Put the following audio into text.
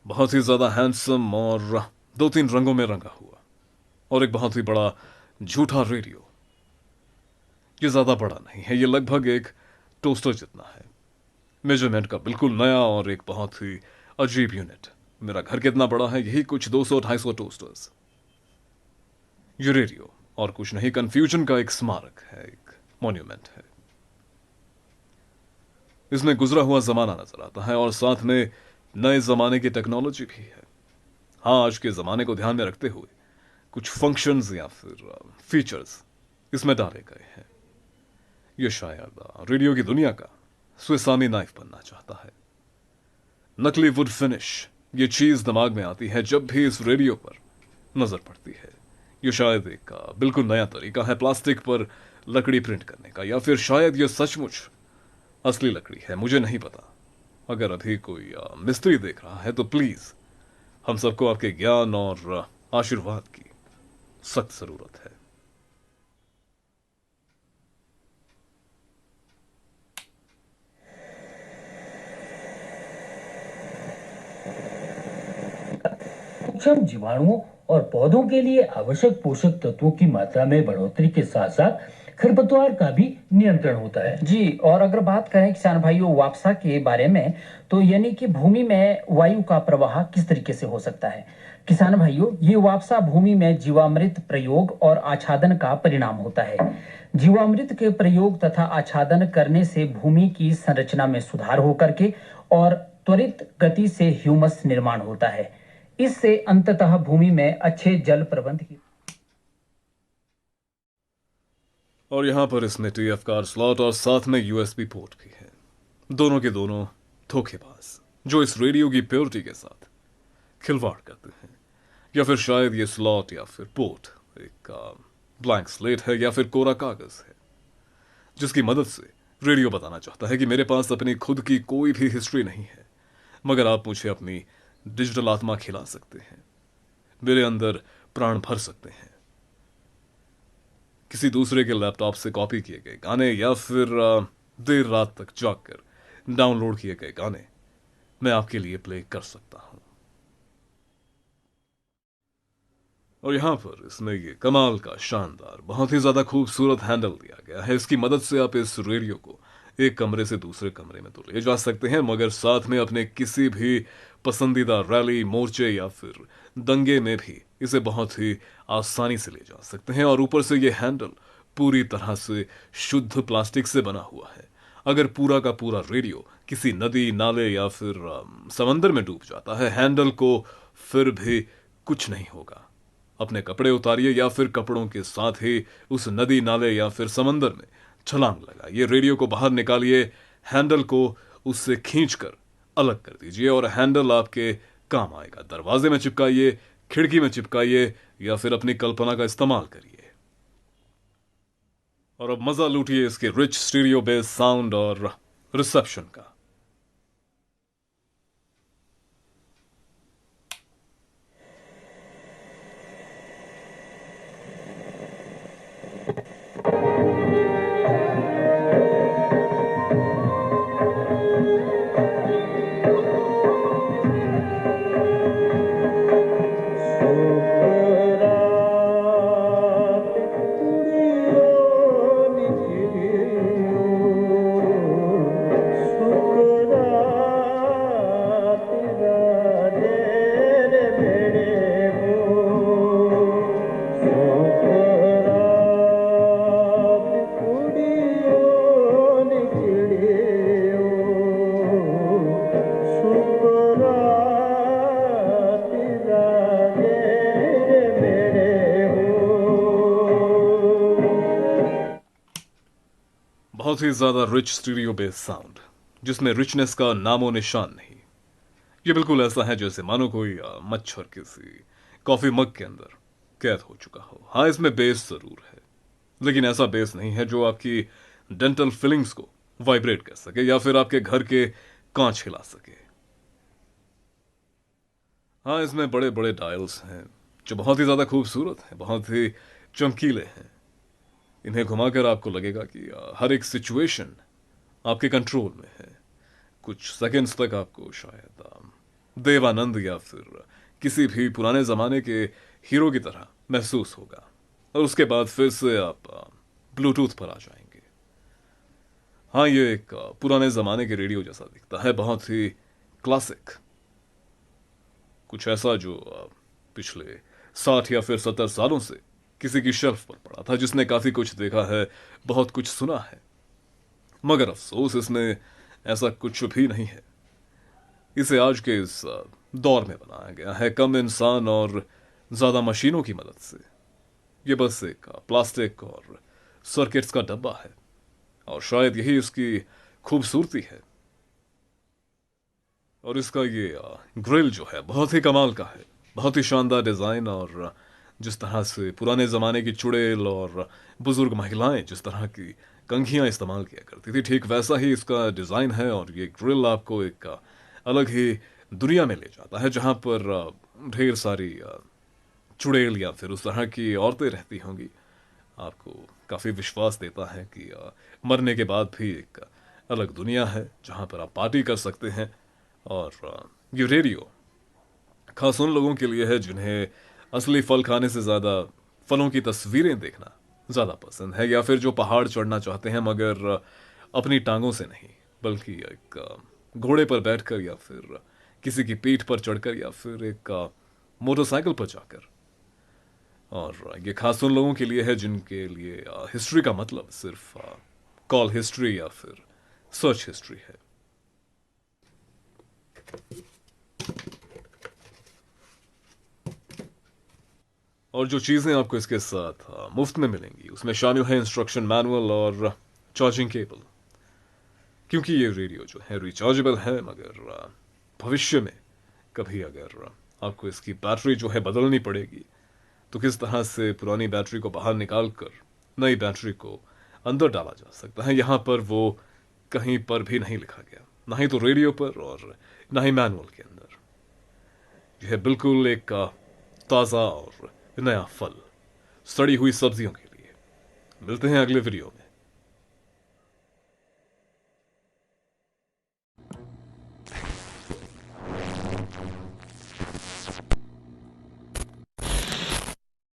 बहुत ही ज्यादा हैंडसम और दो तीन रंगों में रंगा हुआ, और एक बहुत ही बड़ा झूठा रेडियो। ये ज्यादा बड़ा नहीं है, ये लगभग एक टोस्टर जितना है। मेजरमेंट का बिल्कुल नया और एक बहुत ही अजीब यूनिट। मेरा घर कितना बड़ा है, यही कुछ 200-250 टोस्टर्स। ये रेडियो और कुछ नहीं, कंफ्यूजन का एक स्मारक है, एक मॉन्यूमेंट है। इसमें गुजरा हुआ जमाना नजर आता है और साथ में नए जमाने की टेक्नोलॉजी भी है। हाँ, आज के ज़माने को ध्यान में रखते हुए कुछ फंक्शंस या फिर फीचर्स इसमें डाले गए हैं। ये शायद रेडियो की दुनिया का स्विस आर्मी नाइफ बनना चाहता है। नकली वुड फिनिश, ये चीज़ दिमाग में आती है जब भी इस रेडियो पर नज़र पड़ती है। ये शायद एक बिल्कुल नया तरीका है प्लास्टिक पर लकड़ी प्रिंट करने का, या फिर शायद ये सचमुच असली लकड़ी है, मुझे नहीं पता। अगर अभी कोई मिस्त्री देख रहा है तो प्लीज़, हम सबको आपके ज्ञान और आशीर्वाद की सख्त जरूरत है। सूक्ष्म जीवाणुओं और पौधों के लिए आवश्यक पोषक तत्वों की मात्रा में बढ़ोतरी के साथ साथ खरपतवार का भी नियंत्रण होता है। जी, और अगर बात करें किसान भाइयों वापसा के बारे में, तो यानी कि भूमि में वायु का प्रवाह किस तरीके से हो सकता है। किसान भाइयों, ये वापसा भूमि में जीवामृत प्रयोग और आच्छादन का परिणाम होता है। जीवामृत के प्रयोग तथा आच्छादन करने से भूमि की संरचना में सुधार होकर के और त्वरित गति से ह्यूमस निर्माण होता है। इससे अंततः भूमि में अच्छे जल प्रबंध की। और यहां पर इसमें टीएफ कार स्लॉट और साथ में यूएसबी पोर्ट भी है। दोनों के दोनों धोखेबाज जो इस रेडियो की प्योरिटी के साथ खिलवाड़ करते हैं। या फिर शायद ये स्लॉट या फिर पोर्ट एक ब्लैंक स्लेट है या फिर कोरा कागज है, जिसकी मदद से रेडियो बताना चाहता है कि मेरे पास अपनी खुद की कोई भी हिस्ट्री नहीं है, मगर आप मुझे अपनी डिजिटल आत्मा खिला सकते हैं, मेरे अंदर प्राण भर सकते हैं। किसी दूसरे के लैपटॉप से कॉपी किए गए गाने या फिर देर रात तक जाग कर डाउनलोड किए गए गाने मैं आपके लिए प्ले कर सकता हूं। और यहां पर इसमें ये कमाल का शानदार बहुत ही ज्यादा खूबसूरत हैंडल दिया गया है। इसकी मदद से आप इस रेडियो को एक कमरे से दूसरे कमरे में तो ले जा सकते हैं, मगर साथ में अपने किसी भी पसंदीदा रैली, मोर्चे या फिर दंगे में भी इसे बहुत ही आसानी से ले जा सकते हैं। और ऊपर से ये हैंडल पूरी तरह से शुद्ध प्लास्टिक से बना हुआ है। अगर पूरा का पूरा रेडियो किसी नदी, नाले या फिर समंदर में डूब जाता है, हैंडल को फिर भी कुछ नहीं होगा। अपने कपड़े उतारिए या फिर कपड़ों के साथ ही उस नदी, नाले या फिर समंदर में छलांग लगाइए, रेडियो को बाहर निकालिए, हैंडल को उससे खींचकर अलग कर दीजिए और हैंडल आपके काम आएगा। दरवाजे में चिपकाइए, खिड़की में चिपकाइए या फिर अपनी कल्पना का इस्तेमाल करिए। और अब मजा लूटिए इसके रिच स्टीरियो बेस साउंड और रिसेप्शन का। बहुत ही ज्यादा रिच स्टीरियो बेस साउंड, जिसमें रिचनेस का नामो निशान नहीं। ये बिल्कुल ऐसा है जैसे मानो कोई मच्छर किसी कॉफी मग के अंदर कैद हो चुका हो। हाँ, इसमें बेस जरूर है, लेकिन ऐसा बेस नहीं है जो आपकी डेंटल फीलिंग्स को वाइब्रेट कर सके या फिर आपके घर के कांच हिला सके। हाँ, इसमें बड़े बड़े डायल्स हैं जो बहुत ही ज्यादा खूबसूरत हैं, बहुत ही चमकीले हैं। इन्हें घुमाकर आपको लगेगा कि हर एक सिचुएशन आपके कंट्रोल में है। कुछ सेकंड्स तक आपको शायद देवानंद या फिर किसी भी पुराने जमाने के हीरो की तरह महसूस होगा। और उसके बाद फिर से आप ब्लूटूथ पर आ जाएंगे। हाँ, ये एक पुराने जमाने के रेडियो जैसा दिखता है, बहुत ही क्लासिक, कुछ ऐसा जो पिछले 60 या फिर 70 सालों से किसी की शेल्फ पर पड़ा था, जिसने काफी कुछ देखा है, बहुत कुछ सुना है। मगर अफसोस इसमें ऐसा कुछ भी नहीं है। इसे आज के इस दौर में बनाया गया है कम इंसान और ज्यादा मशीनों की मदद से। ये बस एक प्लास्टिक और सर्किट्स का डब्बा है, और शायद यही इसकी खूबसूरती है। और इसका ये ग्रिल जो है बहुत ही कमाल का है, बहुत ही शानदार डिजाइन। और जिस तरह से पुराने जमाने की चुड़ैल और बुजुर्ग महिलाएं जिस तरह की कंघियां इस्तेमाल किया करती थी, ठीक वैसा ही इसका डिजाइन है। और ये ग्रिल आपको एक अलग ही दुनिया में ले जाता है, जहां पर ढेर सारी चुड़ैल या फिर उस तरह की औरतें रहती होंगी। आपको काफी विश्वास देता है कि मरने के बाद भी एक अलग दुनिया है जहां पर आप पार्टी कर सकते हैं। और ये रेडियो खास उन लोगों के लिए है जिन्हें असली फल खाने से ज्यादा फलों की तस्वीरें देखना ज्यादा पसंद है, या फिर जो पहाड़ चढ़ना चाहते हैं मगर अपनी टांगों से नहीं, बल्कि एक घोड़े पर बैठकर या फिर किसी की पीठ पर चढ़कर या फिर एक मोटरसाइकिल पर जाकर। और ये खास उन लोगों के लिए है जिनके लिए हिस्ट्री का मतलब सिर्फ कॉल हिस्ट्री या फिर सर्च हिस्ट्री है। और जो चीजें आपको इसके साथ मुफ्त में मिलेंगी उसमें शामिल है इंस्ट्रक्शन मैनुअल और चार्जिंग केबल, क्योंकि ये रेडियो जो है रिचार्जेबल है। मगर भविष्य में कभी अगर आपको इसकी बैटरी जो है बदलनी पड़ेगी, तो किस तरह से पुरानी बैटरी को बाहर निकाल कर नई बैटरी को अंदर डाला जा सकता है, यहां पर वो कहीं पर भी नहीं लिखा गया, ना ही तो रेडियो पर और ना ही मैनुअल के अंदर। यह है बिल्कुल एक ताज़ा और नया फल सड़ी हुई सब्जियों के लिए। मिलते हैं अगले वीडियो में।